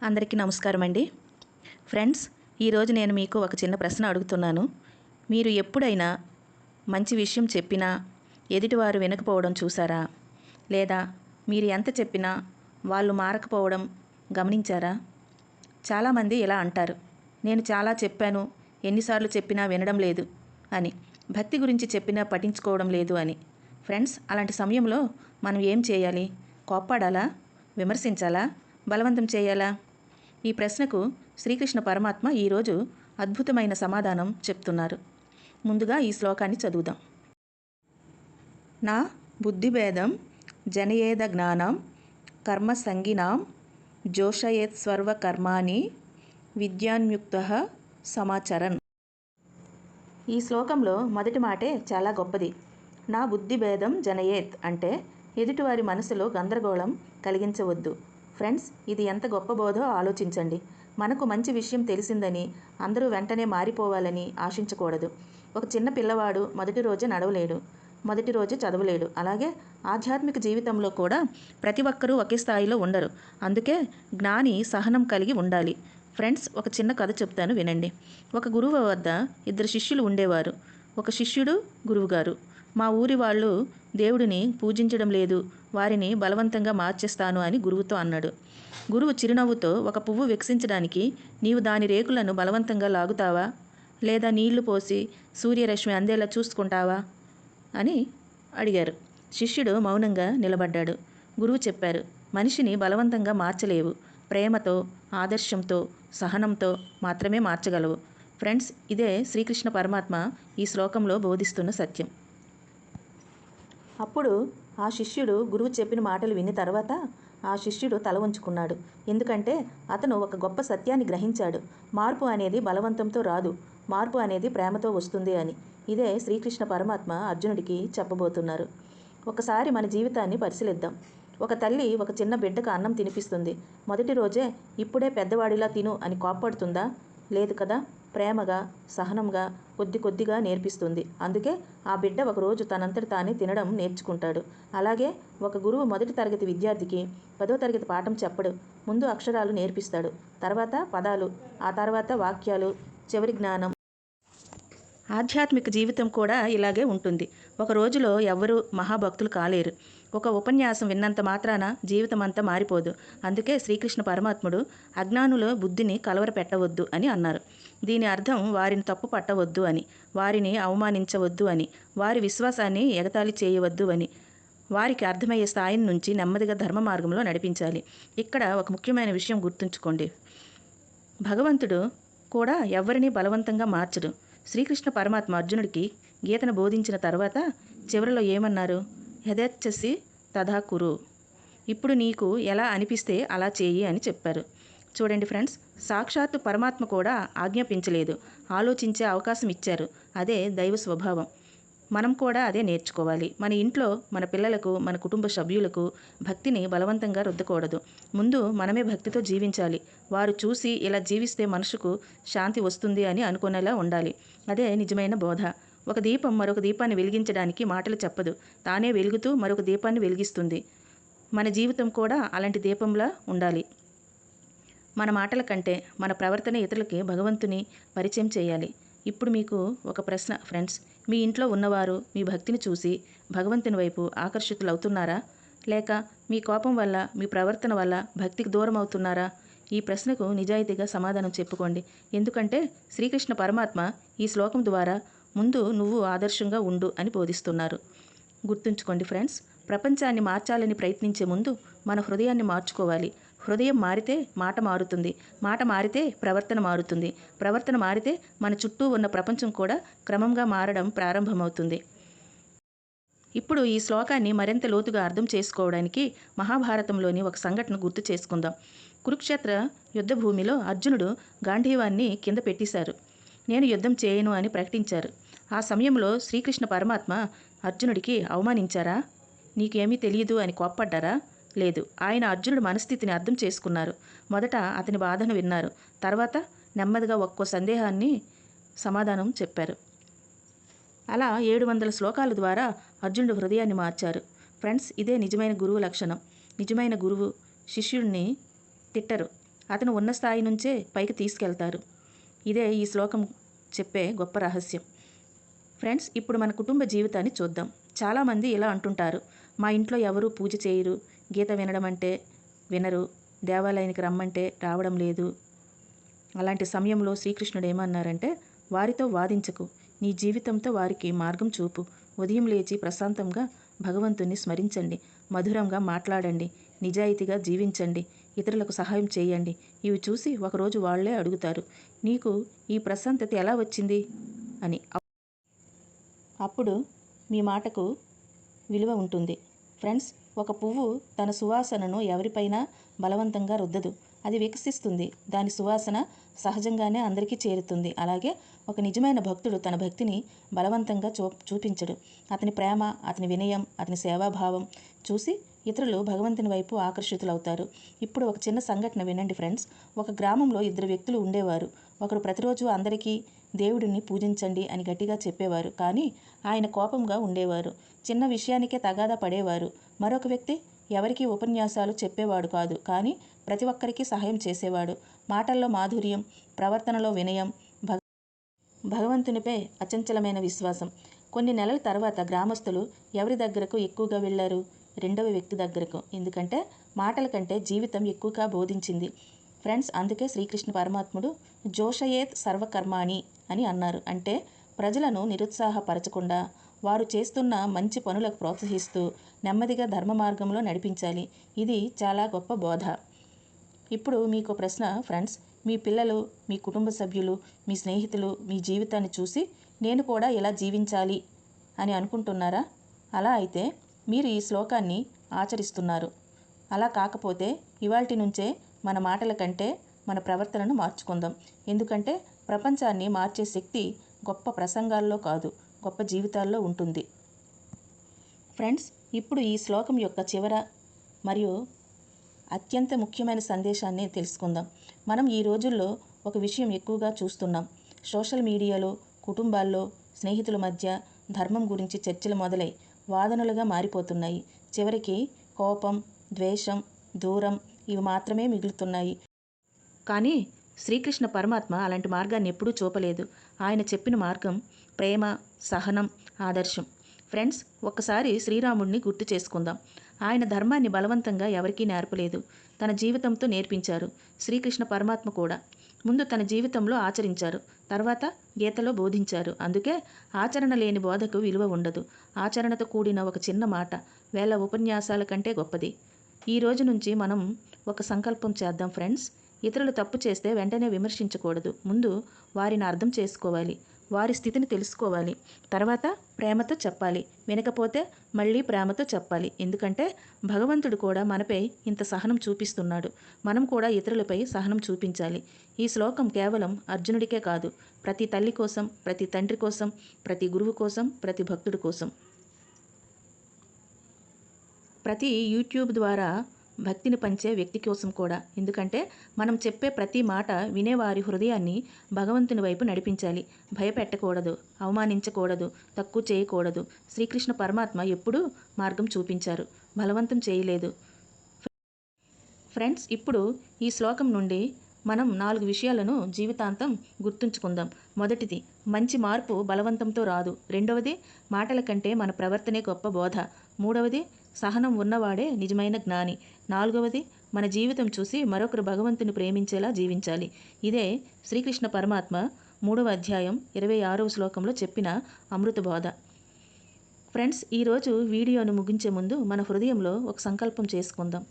అందరికీ నమస్కారం అండి. ఫ్రెండ్స్, ఈరోజు నేను మీకు ఒక చిన్న ప్రశ్న అడుగుతున్నాను. మీరు ఎప్పుడైనా మంచి విషయం చెప్పినా ఎదుటివారు వినకపోవడం చూసారా? లేదా మీరు ఎంత చెప్పినా వాళ్ళు మారకపోవడం గమనించారా? చాలామంది ఇలా అంటారు, నేను చాలా చెప్పాను, ఎన్నిసార్లు చెప్పినా వినడం లేదు అని. భక్తి గురించి చెప్పినా పట్టించుకోవడం లేదు అని. ఫ్రెండ్స్, అలాంటి సమయంలో మనం ఏం చేయాలి? కోప్పడాలా? విమర్శించాలా? బలవంతం చేయాలా? ఈ ప్రశ్నకు శ్రీకృష్ణ పరమాత్మ ఈరోజు అద్భుతమైన సమాధానం చెప్తున్నారు. ముందుగా ఈ శ్లోకాన్ని చదువుదాం. నా బుద్ధిభేదం జనయేద జ్ఞానం కర్మ సంగినాం జోషయేత్ సర్వ కర్మాణి విద్యాన్యుక్తః సమాచరన్. ఈ శ్లోకంలో మొదటి మాటే చాలా గొప్పది. నా బుద్ధిభేదం జనయేత్ అంటే ఎదుటివారి మనసులో గందరగోళం కలిగించవద్దు. ఫ్రెండ్స్, ఇది ఎంత గొప్ప బోధో ఆలోచించండి. మనకు మంచి విషయం తెలిసిందని అందరూ వెంటనే మారిపోవాలని ఆశించకూడదు. ఒక చిన్న పిల్లవాడు మొదటి రోజు నడవలేడు, మొదటి రోజు చదవలేడు. అలాగే ఆధ్యాత్మిక జీవితంలో కూడా ప్రతి ఒక్కరూ ఒకే స్థాయిలో ఉండరు. అందుకే జ్ఞాని సహనం కలిగి ఉండాలి. ఫ్రెండ్స్, ఒక చిన్న కథ చెప్తాను, వినండి. ఒక గురువు వద్ద ఇద్దరు శిష్యులు ఉండేవారు. ఒక శిష్యుడు గురువుగారు, మా ఊరి వాళ్ళు దేవుడిని పూజించడం లేదు, వారిని బలవంతంగా మార్చేస్తాను అని గురువుతో అన్నాడు. గురువు చిరునవ్వుతో, ఒక పువ్వు వికసించడానికి నీవు దాని రేకులను బలవంతంగా లాగుతావా, లేదా నీళ్లు పోసి సూర్యరశ్మి అందేలా చూసుకుంటావా అని అడిగారు. శిష్యుడు మౌనంగా నిలబడ్డాడు. గురువు చెప్పారు, మనిషిని బలవంతంగా మార్చలేవు, ప్రేమతో, ఆదర్శంతో, సహనంతో మాత్రమే మార్చగలవు. ఫ్రెండ్స్, ఇదే శ్రీకృష్ణ పరమాత్మ ఈ శ్లోకంలో బోధిస్తున్న సత్యం. అప్పుడు ఆ శిష్యుడు గురువు చెప్పిన మాటలు విన్న తర్వాత ఆ శిష్యుడు తల వంచుకున్నాడు. ఎందుకంటే అతను ఒక గొప్ప సత్యాన్ని గ్రహించాడు. మార్పు అనేది బలవంతంతో రాదు, మార్పు అనేది ప్రేమతో వస్తుంది అని. ఇదే శ్రీకృష్ణ పరమాత్మ అర్జునుడికి చెప్పబోతున్నారు. ఒకసారి మన జీవితాన్ని పరిశీలిద్దాం. ఒక తల్లి ఒక చిన్న బిడ్డకు అన్నం తినిపిస్తుంది. మొదటి రోజే ఇప్పుడే పెద్దవాడిలా తిను అని కోప్పడుతుందా? లేదు కదా. ప్రేమగా, సహనంగా, కొద్ది కొద్దిగా నేర్పిస్తుంది. అందుకే ఆ బిడ్డ ఒకరోజు తనంతటి తానే తినడం నేర్చుకుంటాడు. అలాగే ఒక గురువు మొదటి తరగతి విద్యార్థికి 10వ తరగతి పాఠం చెప్పడు. ముందు అక్షరాలు నేర్పిస్తాడు, తర్వాత పదాలు, ఆ తర్వాత వాక్యాలు, చివరి జ్ఞానం. ఆధ్యాత్మిక జీవితం కూడా ఇలాగే ఉంటుంది. ఒక రోజులో ఎవ్వరూ మహాభక్తులు కాలేరు. ఒక ఉపన్యాసం విన్నంత మాత్రాన జీవితం అంతా మారిపోదు. అందుకే శ్రీకృష్ణ పరమాత్ముడు అజ్ఞానుల బుద్ధిని కలవరపెట్టవద్దు అని అన్నారు. దీని అర్థం వారిని తప్పు పట్టవద్దు అని, వారిని అవమానించవద్దు అని, వారి విశ్వాసాన్ని ఎగతాళి చేయవద్దు అని. వారికి అర్థమయ్యే స్థాయి నుంచి నెమ్మదిగా ధర్మ మార్గంలో నడిపించాలి. ఇక్కడ ఒక ముఖ్యమైన విషయం గుర్తుంచుకోండి. భగవంతుడు కూడా ఎవరిని బలవంతంగా మార్చడు. శ్రీకృష్ణ పరమాత్మ అర్జునుడికి గీతను బోధించిన తర్వాత చివరిలో ఏమన్నారు? యథేచ్ఛసి తథా కురు. ఇప్పుడు నీకు ఎలా అనిపిస్తే అలా చేయి అని చెప్పారు. చూడండి ఫ్రెండ్స్, సాక్షాత్తు పరమాత్మ కూడా ఆజ్ఞాపించలేదు, ఆలోచించే అవకాశం ఇచ్చారు. అదే దైవ స్వభావం. మనం కూడా అదే నేర్చుకోవాలి. మన ఇంట్లో మన పిల్లలకు, మన కుటుంబ సభ్యులకు భక్తిని బలవంతంగా రుద్దకూడదు. ముందు మనమే భక్తితో జీవించాలి. వారు చూసి ఇలా జీవిస్తే మనసుకు శాంతి వస్తుంది అని అనుకునేలా ఉండాలి. అదే నిజమైన బోధ. ఒక దీపం మరొక దీపాన్ని వెలిగించడానికి మాటలు చెప్పదు, తానే వెలుగుతూ మరొక దీపాన్ని వెలిగిస్తుంది. మన జీవితం కూడా అలాంటి దీపంలా ఉండాలి. మన మాటల కంటే మన ప్రవర్తన ఇతరులకి భగవంతుని పరిచయం చేయాలి. ఇప్పుడు మీకు ఒక ప్రశ్న ఫ్రెండ్స్, మీ ఇంట్లో ఉన్నవారు మీ భక్తిని చూసి భగవంతుని వైపు ఆకర్షితులవుతున్నారా? లేక మీ కోపం వల్ల, మీ ప్రవర్తన వల్ల భక్తికి దూరం అవుతున్నారా? ఈ ప్రశ్నకు నిజాయితీగా సమాధానం చెప్పుకోండి. ఎందుకంటే శ్రీకృష్ణ పరమాత్మ ఈ శ్లోకం ద్వారా ముందు నువ్వు ఆదర్శంగా ఉండు అని బోధిస్తున్నారు. గుర్తుంచుకోండి ఫ్రెండ్స్, ప్రపంచాన్ని మార్చాలని ప్రయత్నించే ముందు మన హృదయాన్ని మార్చుకోవాలి. హృదయం మారితే మాట మారుతుంది, మాట మారితే ప్రవర్తన మారుతుంది, ప్రవర్తన మారితే మన చుట్టూ ఉన్న ప్రపంచం కూడా క్రమంగా మారడం ప్రారంభమవుతుంది. ఇప్పుడు ఈ శ్లోకాన్ని మరింత లోతుగా అర్థం చేసుకోవడానికి మహాభారతంలోని ఒక సంఘటన గుర్తు చేసుకుందాం. కురుక్షేత్ర యుద్ధ భూమిలో అర్జునుడు గాంధీవాన్ని కింద పెట్టేశారు. నేను యుద్ధం చేయను అని ప్రకటించారు. ఆ సమయంలో శ్రీకృష్ణ పరమాత్మ అర్జునుడికి అవమానించారా? నీకేమీ తెలియదు అని కోప్పడ్డారా? లేదు. ఆయన అర్జునుడి మనస్థితిని అర్థం చేసుకున్నారు. మొదట అతని బాధను విన్నారు, తర్వాత నెమ్మదిగా ఒక్కో సందేహాన్ని సమాధానం చెప్పారు. అలా 700 శ్లోకాల ద్వారా అర్జునుడి హృదయాన్ని మార్చారు. ఫ్రెండ్స్, ఇదే నిజమైన గురువు లక్షణం. నిజమైన గురువు శిష్యుడిని తిట్టరు, అతను ఉన్న స్థాయి నుంచే పైకి తీసుకెళ్తారు. ఇదే ఈ శ్లోకం చెప్పే గొప్ప రహస్యం. ఫ్రెండ్స్, ఇప్పుడు మన కుటుంబ జీవితాన్ని చూద్దాం. చాలామంది ఇలా అంటుంటారు, మా ఇంట్లో ఎవరూ పూజ చేయరు, గీత వినడం అంటే వినరు, దేవాలయానికి రమ్మంటే రావడం లేదు. అలాంటి సమయంలో శ్రీకృష్ణుడు ఏమన్నారంటే, వారితో వాదించకు, నీ జీవితంతో వారికి మార్గం చూపు. ఉదయం లేచి ప్రశాంతంగా భగవంతుని స్మరించండి, మధురంగా మాట్లాడండి, నిజాయితీగా జీవించండి, ఇతరులకు సహాయం చేయండి. ఇవి చూసి ఒకరోజు వాళ్లే అడుగుతారు, నీకు ఈ ప్రశాంతత ఎలా వచ్చింది అని. అప్పుడు మీ మాటకు విలువ ఉంటుంది. ఫ్రెండ్స్, ఒక పువ్వు తన సువాసనను ఎవరిపైనా బలవంతంగా రుద్దదు. అది వికసిస్తుంది. దాని సువాసన సహజంగానే అందరికీ చేరుతుంది. అలాగే ఒక నిజమైన భక్తుడు తన భక్తిని బలవంతంగా చూపించడు. అతని ప్రేమ, అతని వినయం, అతని సేవాభావం చూసి ఇతరులు భగవంతుని వైపు ఆకర్షితులవుతారు. ఇప్పుడు ఒక చిన్న సంఘటన వినండి ఫ్రెండ్స్. ఒక గ్రామంలో ఇద్దరు వ్యక్తులు ఉండేవారు. ఒకరు ప్రతిరోజు అందరికీ దేవుడిని పూజించండి అని గట్టిగా చెప్పేవారు, కానీ ఆయన కోపంగా ఉండేవారు. చిన్న విషయానికే తగాదా పడేవారు. మరొక వ్యక్తి ఎవరికీ ఉపన్యాసాలు చెప్పేవాడు కాదు, కానీ ప్రతి ఒక్కరికి సహాయం చేసేవాడు. మాటల్లో మాధుర్యం, ప్రవర్తనలో వినయం, భగవంతునిపై అచంచలమైన విశ్వాసం. కొన్ని నెలల తర్వాత గ్రామస్తులు ఎవరి దగ్గరకు ఎక్కువగా వెళ్ళారు? రెండవ వ్యక్తి దగ్గరకు. ఎందుకంటే మాటల కంటే జీవితం ఎక్కువగా బోధించింది. ఫ్రెండ్స్, అందుకే శ్రీకృష్ణ పరమాత్ముడు జోషయేత్ సర్వకర్మాణి అని అన్నారు. అంటే ప్రజలను నిరుత్సాహపరచకుండా వారు చేస్తున్న మంచి పనులకు ప్రోత్సహిస్తూ నెమ్మదిగా ధర్మ మార్గంలో నడిపించాలి. ఇది చాలా గొప్ప బోధ. ఇప్పుడు మీకు ప్రశ్న ఫ్రెండ్స్, మీ పిల్లలు, మీ కుటుంబ సభ్యులు, మీ స్నేహితులు మీ జీవితాన్ని చూసి నేను కూడా ఇలా జీవించాలి అని అనుకుంటున్నారా? అలా అయితే మీరు ఈ శ్లోకాన్ని ఆచరిస్తున్నారు. అలా కాకపోతే ఇవాల్టి నుంచే మన మాటల కంటే మన ప్రవర్తనను మార్చుకుందాం. ఎందుకంటే ప్రపంచాన్ని మార్చే శక్తి గొప్ప ప్రసంగాల్లో కాదు, గొప్ప జీవితాల్లో ఉంటుంది. ఫ్రెండ్స్, ఇప్పుడు ఈ శ్లోకం యొక్క చివర మరియు అత్యంత ముఖ్యమైన సందేశాన్ని తెలుసుకుందాం. మనం ఈ రోజుల్లో ఒక విషయం ఎక్కువగా చూస్తున్నాం. సోషల్ మీడియాలో, కుటుంబాల్లో, స్నేహితుల మధ్య ధర్మం గురించి చర్చలు మొదలై వాదనలుగా మారిపోతున్నాయి. చివరికి కోపం, ద్వేషం, దూరం ఇవి మాత్రమే మిగులుతున్నాయి. కానీ శ్రీకృష్ణ పరమాత్మ అలాంటి మార్గాన్ని ఎప్పుడూ చూపలేదు. ఆయన చెప్పిన మార్గం ప్రేమ, సహనం, ఆదర్శం. ఫ్రెండ్స్, ఒక్కసారి శ్రీరాముడిని గుర్తు చేసుకుందాం. ఆయన ధర్మాన్ని బలవంతంగా ఎవరికీ నేర్పలేదు, తన జీవితంతో నేర్పించారు. శ్రీకృష్ణ పరమాత్మ కూడా ముందు తన జీవితంలో ఆచరించారు, తర్వాత గీతలో బోధించారు. అందుకే ఆచరణ లేని బోధకు విలువ ఉండదు. ఆచరణతో కూడిన ఒక చిన్న మాట వేల ఉపన్యాసాల కంటే గొప్పది. ఈ రోజు నుంచి మనం ఒక సంకల్పం చేద్దాం ఫ్రెండ్స్. ఇతరులు తప్పు చేస్తే వెంటనే విమర్శించకూడదు. ముందు వారిని అర్థం చేసుకోవాలి, వారి స్థితిని తెలుసుకోవాలి, తర్వాత ప్రేమతో చెప్పాలి. వినకపోతే మళ్ళీ ప్రేమతో చెప్పాలి. ఎందుకంటే భగవంతుడు కూడా మనపై ఇంత సహనం చూపిస్తున్నాడు. మనం కూడా ఇతరులపై సహనం చూపించాలి. ఈ శ్లోకం కేవలం అర్జునుడికే కాదు, ప్రతి తల్లి కోసం, ప్రతి తండ్రి కోసం, ప్రతి గురువు కోసం, ప్రతి భక్తుడి కోసం, ప్రతి యూట్యూబ్ ద్వారా భక్తిని పంచే వ్యక్తి కోసం కూడా. ఎందుకంటే మనం చెప్పే ప్రతి మాట వినేవారి హృదయాన్ని భగవంతుని వైపు నడిపించాలి. భయపెట్టకూడదు, అవమానించకూడదు, తక్కువ చేయకూడదు. శ్రీకృష్ణ పరమాత్మ ఎప్పుడూ మార్గం చూపించారు, బలవంతం చేయలేదు. ఫ్రెండ్స్, ఇప్పుడు ఈ శ్లోకం నుండి మనం 4 విషయాలను జీవితాంతం గుర్తుంచుకుందాం. మొదటిది, మంచి మార్పు బలవంతంతో రాదు. రెండవది, మాటల కంటే మన ప్రవర్తనే గొప్ప బోధ. మూడవది, సహనం ఉన్నవాడే నిజమైన జ్ఞాని. నాలుగవది, మన జీవితం చూసి మరొకరు భగవంతుని ప్రేమించేలా జీవించాలి. ఇదే శ్రీకృష్ణ పరమాత్మ 3వ అధ్యాయం 26వ శ్లోకంలో చెప్పిన అమృత బోధ. ఫ్రెండ్స్, ఈరోజు వీడియోను ముగించే ముందు మన హృదయంలో ఒక సంకల్పం చేసుకుందాం.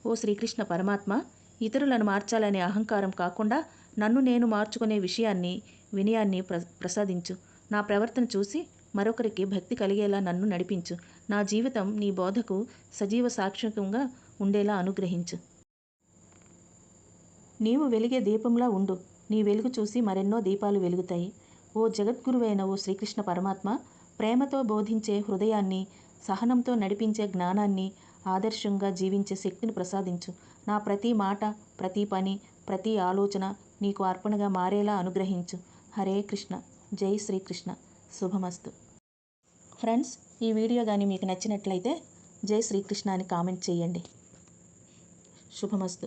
ఓ శ్రీకృష్ణ పరమాత్మ, ఇతరులను మార్చాలనే అహంకారం కాకుండా నన్ను నేను మార్చుకునే వినయాన్ని ప్రసాదించు. నా ప్రవర్తన చూసి మరొకరికి భక్తి కలిగేలా నన్ను నడిపించు. నా జీవితం నీ బోధకు సజీవ సాక్ష్యంగా ఉండేలా అనుగ్రహించు. నీవు వెలిగే దీపంలా ఉండు. నీ వెలుగు చూసి మరెన్నో దీపాలు వెలుగుతాయి. ఓ జగద్గురువైన ఓ శ్రీకృష్ణ పరమాత్మ, ప్రేమతో బోధించే హృదయాన్ని, సహనంతో నడిపించే జ్ఞానాన్ని, ఆదర్శంగా జీవించే శక్తిని ప్రసాదించు. నా ప్రతి మాట, ప్రతి పని, ప్రతి ఆలోచన నీకు అర్పణగా మారేలా అనుగ్రహించు. హరే కృష్ణ. జై శ్రీకృష్ణ. శుభమస్తు. ఫ్రెండ్స్, ఈ వీడియో కానీ మీకు నచ్చినట్లయితే జై శ్రీకృష్ణ అని కామెంట్ చేయండి. శుభమస్తు.